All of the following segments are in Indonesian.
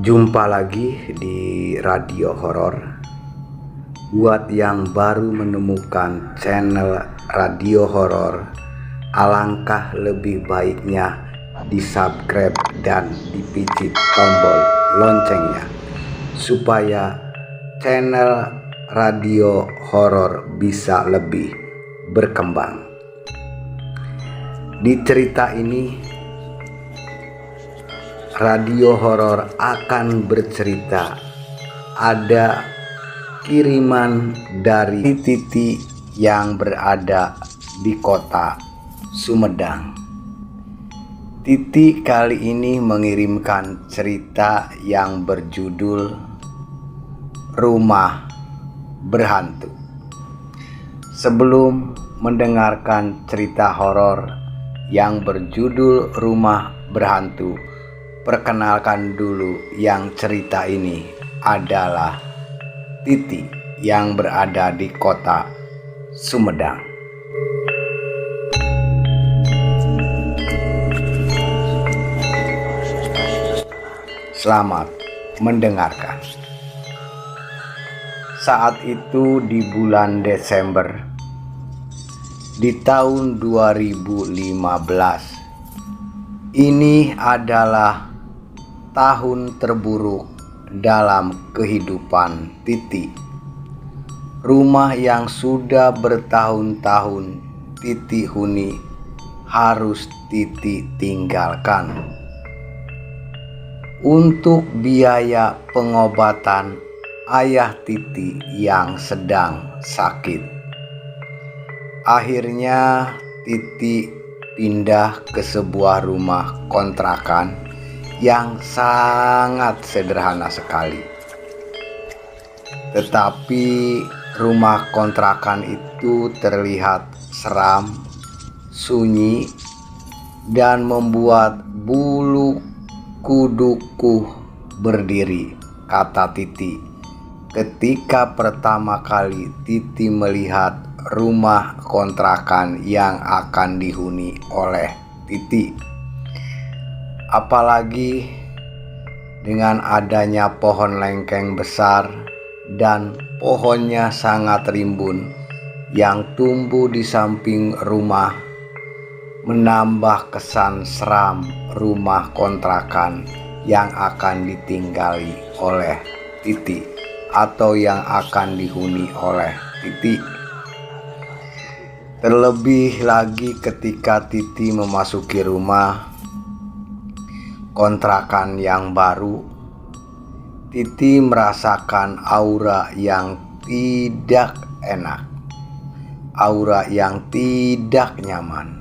Jumpa lagi di Radio Horor. Buat yang baru menemukan channel Radio Horor, alangkah lebih baiknya di-subscribe dan dipijit tombol loncengnya supaya channel Radio Horor bisa lebih berkembang. Di cerita ini Radio Horor akan bercerita ada kiriman dari Titi yang berada di kota Sumedang. Titi kali ini mengirimkan cerita yang berjudul Rumah Berhantu. Sebelum mendengarkan cerita horor yang berjudul Rumah Berhantu, perkenalkan dulu yang cerita ini adalah Titi yang berada di kota Sumedang. Selamat mendengarkan. Saat itu di bulan Desember di tahun 2015, ini adalah tahun terburuk dalam kehidupan Titi. Rumah yang sudah bertahun-tahun Titi huni harus Titi tinggalkan untuk biaya pengobatan ayah Titi yang sedang sakit. Akhirnya Titi pindah ke sebuah rumah kontrakan yang sangat sederhana sekali. Tetapi rumah kontrakan itu terlihat seram, sunyi, dan membuat bulu kuduku berdiri, kata Titi ketika pertama kali Titi melihat rumah kontrakan yang akan dihuni oleh Titi. Apalagi dengan adanya pohon lengkeng besar dan pohonnya sangat rimbun yang tumbuh di samping rumah, menambah kesan seram rumah kontrakan yang akan ditinggali oleh Titi atau yang akan dihuni oleh Titi. Terlebih lagi ketika Titi memasuki rumah kontrakan yang baru, Titi merasakan aura yang tidak enak, aura yang tidak nyaman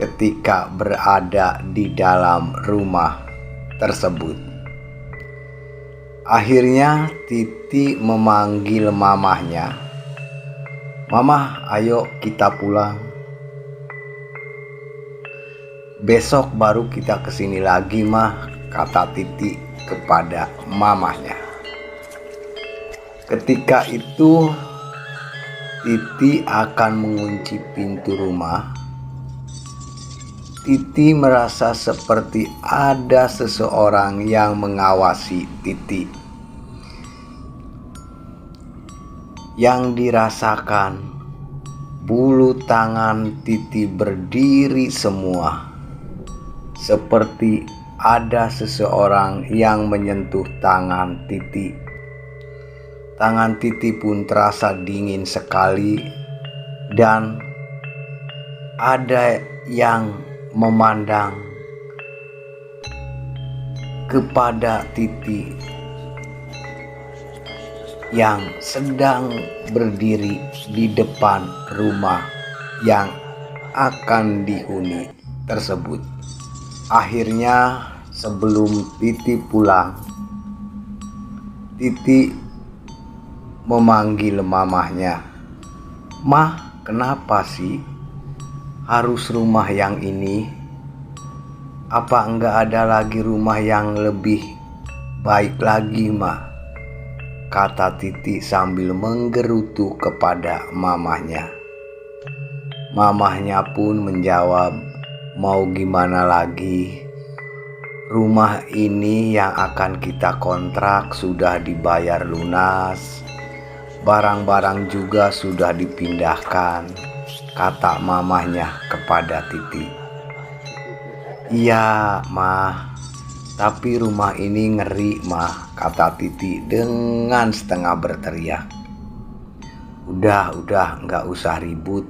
ketika berada di dalam rumah tersebut. Akhirnya Titi memanggil mamahnya. "Mamah, ayo kita pulang. Besok baru kita kesini lagi, mah," kata Titi kepada mamahnya. Ketika itu Titi akan mengunci pintu rumah. Titi merasa seperti ada seseorang yang mengawasi Titi. Yang dirasakan, bulu tangan Titi berdiri semua, seperti ada seseorang yang menyentuh tangan Titi. Tangan Titi pun terasa dingin sekali dan ada yang memandang kepada Titi yang sedang berdiri di depan rumah yang akan dihuni tersebut. Akhirnya sebelum Titi pulang, Titi memanggil mamahnya. "Mah, kenapa sih harus rumah yang ini? Apa enggak ada lagi rumah yang lebih baik lagi, Mah?" kata Titi sambil menggerutu kepada mamahnya. Mamahnya pun menjawab, "Mau gimana lagi? Rumah ini yang akan kita kontrak sudah dibayar lunas. Barang-barang juga sudah dipindahkan, kata mamahnya kepada Titi. Iya, Mah. Tapi rumah ini ngeri, Mah, kata Titi dengan setengah berteriak. Udah, nggak usah ribut.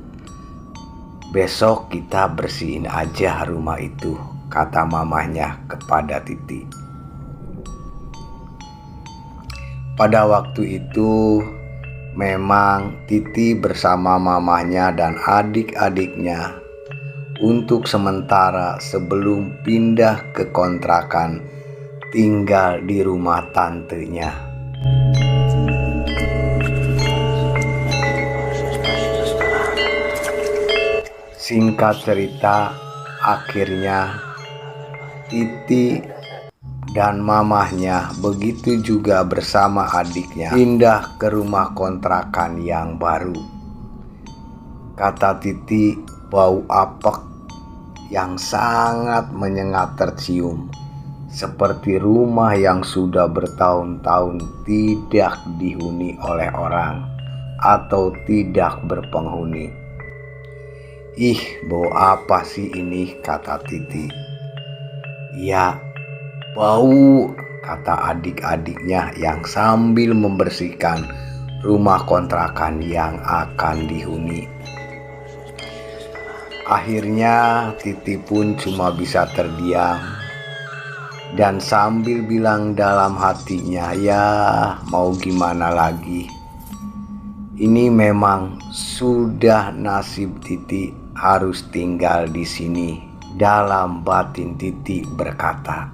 Besok kita bersihin aja rumah itu, kata mamahnya kepada Titi. Pada waktu itu memang Titi bersama mamahnya dan adik-adiknya untuk sementara sebelum pindah ke kontrakan tinggal di rumah tantenya. Singkat cerita, akhirnya Titi dan mamahnya, begitu juga bersama adiknya, pindah ke rumah kontrakan yang baru. Kata Titi, bau apek yang sangat menyengat tercium, seperti rumah yang sudah bertahun-tahun tidak dihuni oleh orang atau tidak berpenghuni. Ih, bau apa sih ini, kata Titi. Ya, bau, kata adik-adiknya yang sambil membersihkan rumah kontrakan yang akan dihuni. Akhirnya Titi pun cuma bisa terdiam dan sambil bilang dalam hatinya, ya mau gimana lagi. Ini memang sudah nasib Titi harus tinggal di sini. Dalam batin Titi berkata.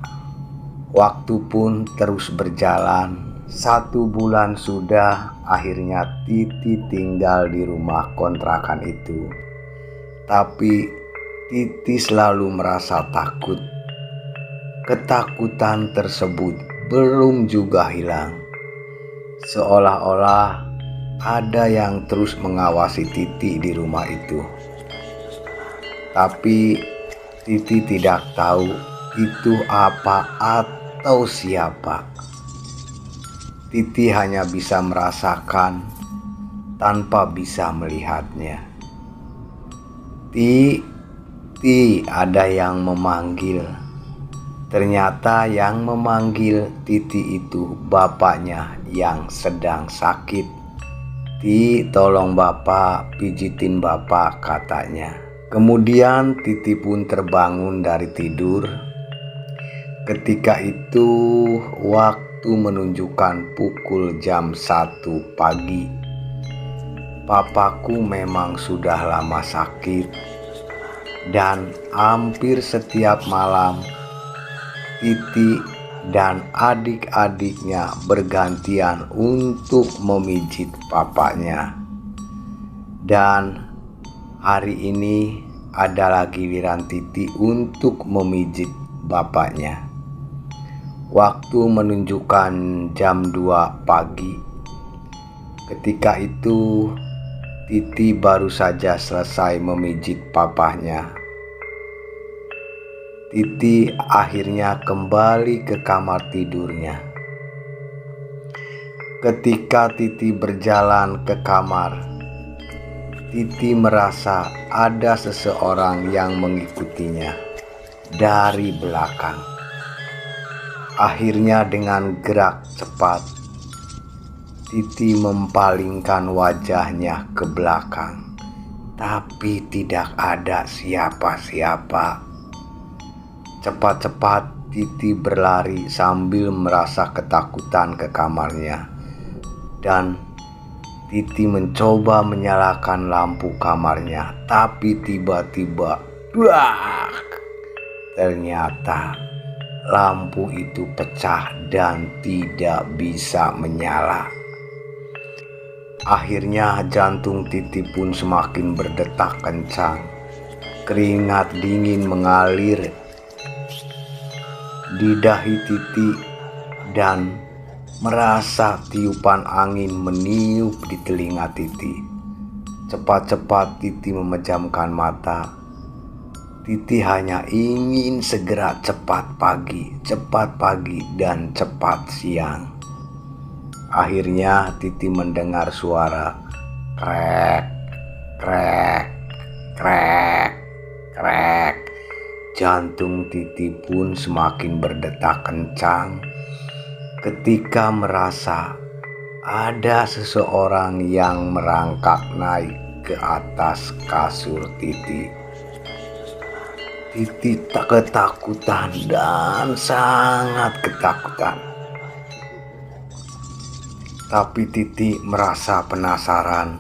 Waktu pun terus berjalan. 1 bulan sudah, akhirnya Titi tinggal di rumah kontrakan itu. Tapi Titi selalu merasa takut. Ketakutan tersebut belum juga hilang. Seolah-olah ada yang terus mengawasi Titi di rumah itu. Tapi Titi tidak tahu itu apa atau siapa. Titi hanya bisa merasakan tanpa bisa melihatnya. Titi, ada yang memanggil. Ternyata yang memanggil Titi itu bapaknya yang sedang sakit. Ti, tolong bapak, pijitin bapak, katanya. Kemudian Titi pun terbangun dari tidur. Ketika itu waktu menunjukkan pukul jam 1 pagi. Papaku memang sudah lama sakit dan hampir setiap malam Titi dan adik-adiknya bergantian untuk memijit papanya. Dan hari ini adalah giliran Titi untuk memijit bapaknya. Waktu menunjukkan jam 2 pagi. Ketika itu Titi baru saja selesai memijit papahnya. Titi akhirnya kembali ke kamar tidurnya. Ketika Titi berjalan ke kamar, Titi merasa ada seseorang yang mengikutinya dari belakang. Akhirnya dengan gerak cepat, Titi mempalingkan wajahnya ke belakang, tapi tidak ada siapa-siapa. Cepat-cepat Titi berlari sambil merasa ketakutan ke kamarnya. Dan Titi mencoba menyalakan lampu kamarnya, tapi tiba-tiba, ternyata lampu itu pecah dan tidak bisa menyala. Akhirnya jantung Titi pun semakin berdetak kencang. Keringat dingin mengalir di dahi Titi dan merasa tiupan angin meniup di telinga Titi. Cepat-cepat Titi memejamkan mata Titi hanya ingin segera cepat pagi, dan cepat siang. Akhirnya Titi mendengar suara krek, krek, krek, krek. Jantung Titi pun semakin berdetak kencang ketika merasa ada seseorang yang merangkak naik ke atas kasur Titi. Titi tak ketakutan dan sangat ketakutan. Tapi Titi merasa penasaran.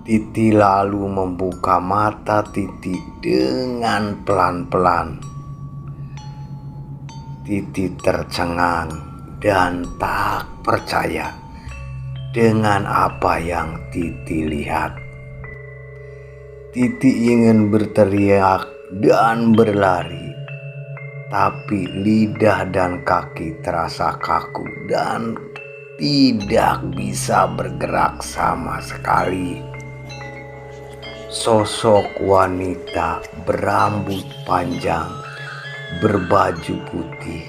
Titi lalu membuka mata Titi dengan pelan-pelan. Titi tercengang dan tak percaya dengan apa yang Titi lihat. Titi ingin berteriak dan berlari, tapi lidah dan kaki terasa kaku dan tidak bisa bergerak sama sekali. Sosok wanita berambut panjang, berbaju putih,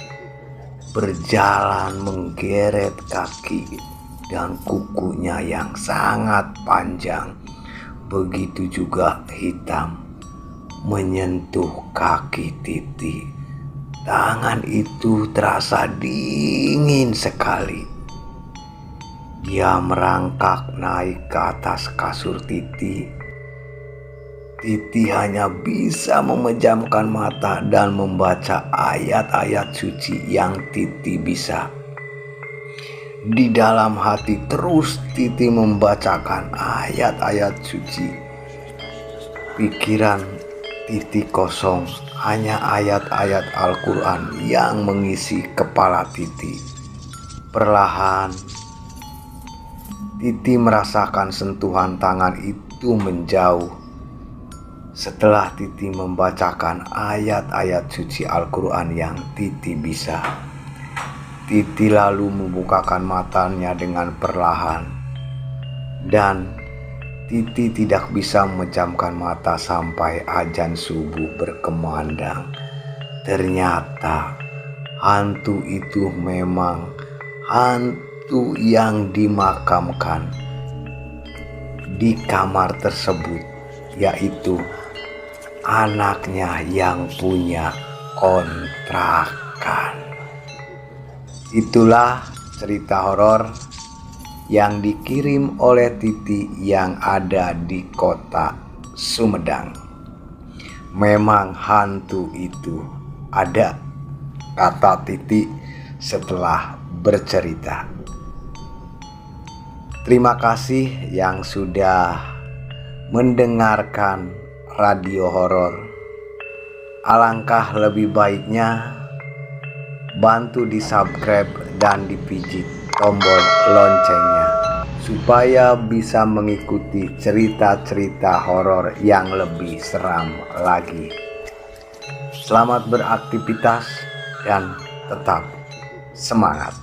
berjalan menggeret kaki dan kukunya yang sangat panjang, begitu juga hitam, menyentuh kaki Titi. Tangan itu terasa dingin sekali. Dia merangkak naik ke atas kasur Titi. Titi hanya bisa memejamkan mata dan membaca ayat-ayat suci yang Titi bisa. Di dalam hati terus Titi membacakan ayat-ayat suci. Pikiran Titi kosong, hanya ayat-ayat Al-Quran yang mengisi kepala Titi. Perlahan Titi merasakan sentuhan tangan itu menjauh. Setelah Titi membacakan ayat-ayat suci Al-Quran yang Titi bisa, Titi lalu membukakan matanya dengan perlahan. Dan Titi tidak bisa memejamkan mata sampai azan subuh berkumandang. Ternyata hantu itu memang hantu yang dimakamkan di kamar tersebut, yaitu anaknya yang punya kontrakan. Itulah cerita horor yang dikirim oleh Titi yang ada di kota Sumedang. Memang hantu itu ada, kata Titi setelah bercerita. Terima kasih yang sudah mendengarkan radio horor. Alangkah lebih baiknya bantu di subscribe dan dipijit tombol loncengnya supaya bisa mengikuti cerita-cerita horor yang lebih seram lagi. Selamat beraktivitas dan tetap semangat.